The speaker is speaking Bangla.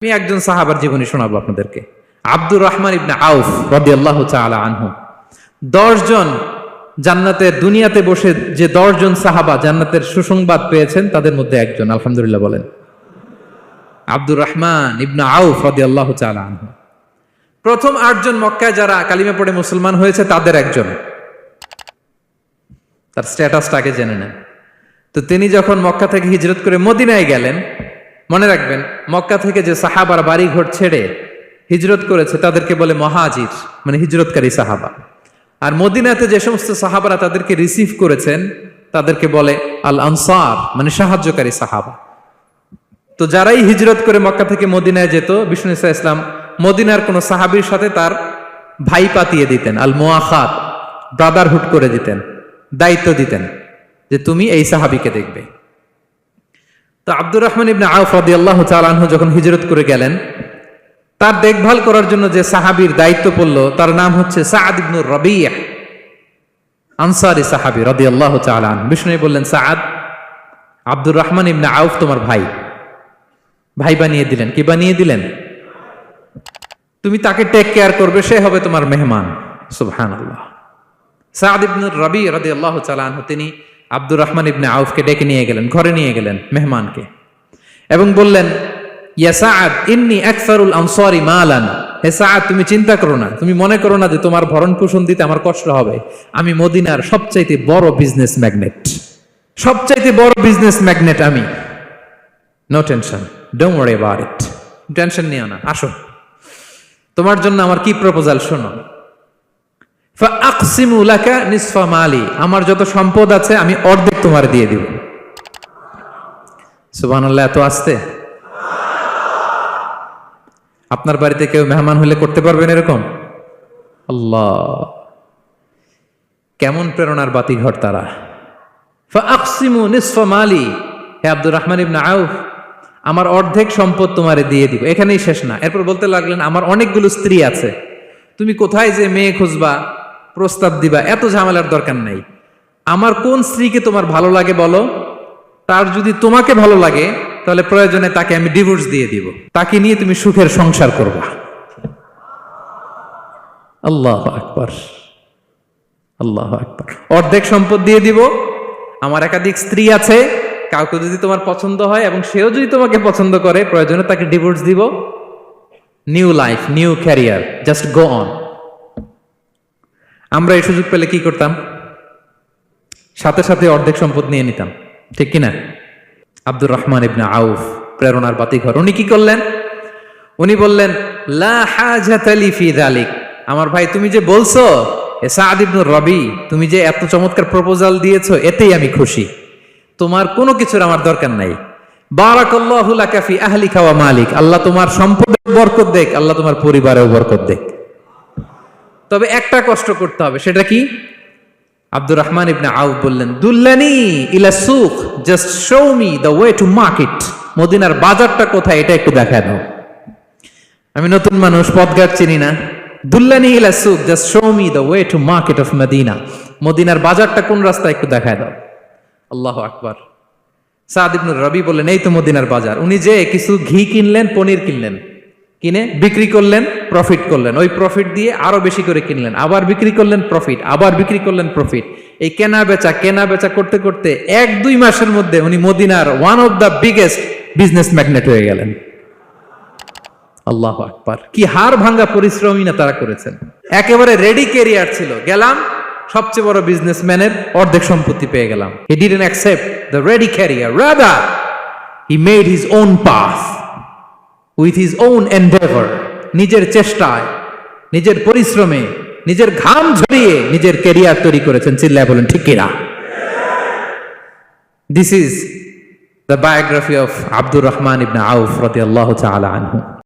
আমি একজন সাহাবার জীবনী শোনাবো আপনাদেরকে। আব্দুর রহমান ইবনে আউফ রাদিয়াল্লাহু তাআলা আনহু। 10 জন জান্নাতের দুনিয়াতে বসে যে 10 জন সাহাবা জান্নাতের সুসংবাদ পেয়েছেন তাদের মধ্যে একজন, আলহামদুলিল্লাহ বলেন। আব্দুর রহমান ইবনে আউফ রাদিয়াল্লাহু তাআলা আনহু প্রথম 8 জন মক্কায় যারা কালিমা পড়ে মুসলমান হয়েছে তাদের একজন। তার স্ট্যাটাসটাকে জেনে নেন। তো তিনি যখন মক্কা থেকে হিজরত করে মদিনায় গেলেন, মনে রাখবেন মক্কা থেকে যে সাহাবার বাড়ি ঘর ছেড়ে হিজরত করেছে তাদেরকে বলে মহাজির, মানে হিজরতকারী সাহাবা। আর মদিনাতে যে সমস্ত সাহাবারা তাদেরকে রিসিভ করেছেন তাদেরকে বলে আল আনসার, মানে সাহায্যকারী সাহাবা। তো যারাই হিজরত করে মক্কা থেকে মদিনায় যেত, বিষ্ণু ইসলাম মদিনার কোন সাহাবীর সাথে তার ভাই পাতিয়ে দিতেন, আল মুআখাত, ব্রাদারহুড করে দিতেন, দায়িত্ব দিতেন যে তুমি এই সাহাবীকে দেখবে। তো আব্দুর রহমান ইবনে আউফ রাদিয়াল্লাহু তাআলা আনহু যখন হিজরত করে গেলেন, তার দেখভাল করার জন্য যে সাহাবীর দায়িত্ব পড়লো তার নাম হচ্ছে সাআদ ইবনে রাবিয়া, আনসারী সাহাবী রাদিয়াল্লাহু তাআলা আনহু। বিষ্ণু বললেন, সাআদ, আব্দুর রহমান ইবনে আউফ তোমার ভাই, ভাই বানিয়ে দিলেন। কি বানিয়ে দিলেন? তুমি তাকে টেক কেয়ার করবে, সে হবে তোমার মেহমান। সুবহানাল্লাহ। সাআদ ইবনে রাবিয়া রাদিয়াল্লাহু তাআলা আনহু তিনি আব্দুর রহমান ইবনে আউফকে ডেকে নিয়ে গেলেন, ঘরে নিয়ে গেলেন মেহমানকে, এবং বললেন, ইয়া সাআদ ইন্নী আকসারুল আনসারি মালান। হে সাআদ, তুমি চিন্তা করো না, তুমি মনে করো না যে তোমার ভরণ পোষণ দিতে আমার কষ্ট হবে। আমি মদিনার সবচাইতে বড় বিজনেস ম্যাগনেট, সবচাইতে বড় বিজনেস ম্যাগনেট আমি। No tension, don't worry about it, tension নিও না, আসো তোমার জন্য আমার কি প্রপোজাল শোনো। ফাআকসিমু লাকা নিসফা মালি, আমার যত সম্পদ আছে আমি অর্ধেক তোমার দিয়ে দিব। সুবহানাল্লাহ, এত আসতে। আপনার বাড়িতে কেউ মেহমান হলে করতে পারবেন এরকম? আল্লাহ, কেমন প্রেরণার বাতিঘর তারা। ফাআকসিমু নিসফা মালি, হে আব্দুর রহমান ইবনে আউফ, আমার অর্ধেক সম্পদ তোমারে দিয়ে দিব। এখানেই শেষ না, এরপর বলতে লাগলেন, আমার অনেকগুলো স্ত্রী আছে, তুমি কোথায় যে মেয়ে খুঁজবা, প্রস্তাব দিবা, এত ঝামেলার দরকার নাই। আমার কোন স্ত্রীকে তোমার ভালো লাগে বলো, তার যদি তোমাকে ভালো লাগে তাহলে প্রয়োজনে তাকে আমি ডিভোর্স দিয়ে দিব, তাকে নিয়ে তুমি সুখের সংসার করবা। আল্লাহু আকবার, আল্লাহু আকবার। অর্ধেক সম্পদ দিয়ে দিব, আমার একাধিক স্ত্রী আছে, কাউকে যদি তোমার পছন্দ হয় এবং সেও যদি তোমাকে পছন্দ করে, প্রয়োজনে তাকে ডিভোর্স দিব। New life, new career, just go on. আমরা এই সুযোগ পেলে কি করতাম? সাথে সাথে অর্ধেক সম্পদ নিয়ে নিতাম, ঠিক কিনা? আব্দুর রহমান ইবনে আউফ প্রেরণার বাতিঘর। উনি কি করলেন? উনি বললেন, লা হাজাতা লি ফি যালিক, আমার ভাই তুমি যে বলছো সাআদ ইবনে রাবি, তুমি যে এত চমৎকার প্রপোজাল দিয়েছো, এতেই আমি খুশি, তোমার কোনো কিছুর আমার দরকার নাই। বারাকাল্লাহু লাকা ফি আহলিকা ওয়া মালিক, আল্লাহ তোমার সম্পদে বরকত দেখ, আল্লাহ তোমার পরিবারেও বরকত দেখ। তবে একটা কষ্ট করতে হবে, সেটা কি? আব্দুর রহমান ইবনে আউফ বললেন, দুল্লানি ইলা সুক, just show me the way to market. মদিনার বাজারটা কোথায় এটা একটু দেখায় দাও। আমি নতুন মানুষ, পথঘাট চিনি না। দুল্লানি ইলা সুক, just show me the way to market of Madina. মদিনার বাজারটা কোন রাস্তায় একটু দেখায় দাও। আল্লাহু আকবার। সাআদ ইবনে রাবি বললেন, এই তো মদিনার বাজার। উনি যে কিছু ঘি কিনলেন, পনির কিনলেন, কিনে বিক্রি করলেন, প্রফিট করলেন। ওই প্রফিট দিয়ে আরো বেশি করে কিনলেন, আবার বিক্রি করলেন, প্রফিট, আবার বিক্রি করলেন, প্রফিট। এই কেনা বেচা করতে করতে 1-2 মাসের মধ্যে উনি মদিনার one of the biggest business magnate হয়ে গেলেন। আল্লাহু আকবার। কি হাড় ভাঙ্গা পরিশ্রমই না তারা করেছেন। একেবারে রেডি ক্যারিয়ার ছিল, গেলাম সবচেয়ে বড় বিজনেসম্যানের অর্ধেক সম্পত্তি পেয়ে গেলাম। He didn't accept the ready career, rather he made his own path with his own endeavor. নিজের চেষ্টায়, নিজের পরিশ্রমে, নিজের ঘাম ঝরিয়ে নিজের ক্যারিয়ার তৈরি করেছেন। চিল্লায় বলেন ঠিক কিনা? This is the biography of Abdur Rahman ibn Auf radiyallahu ta'ala anhu.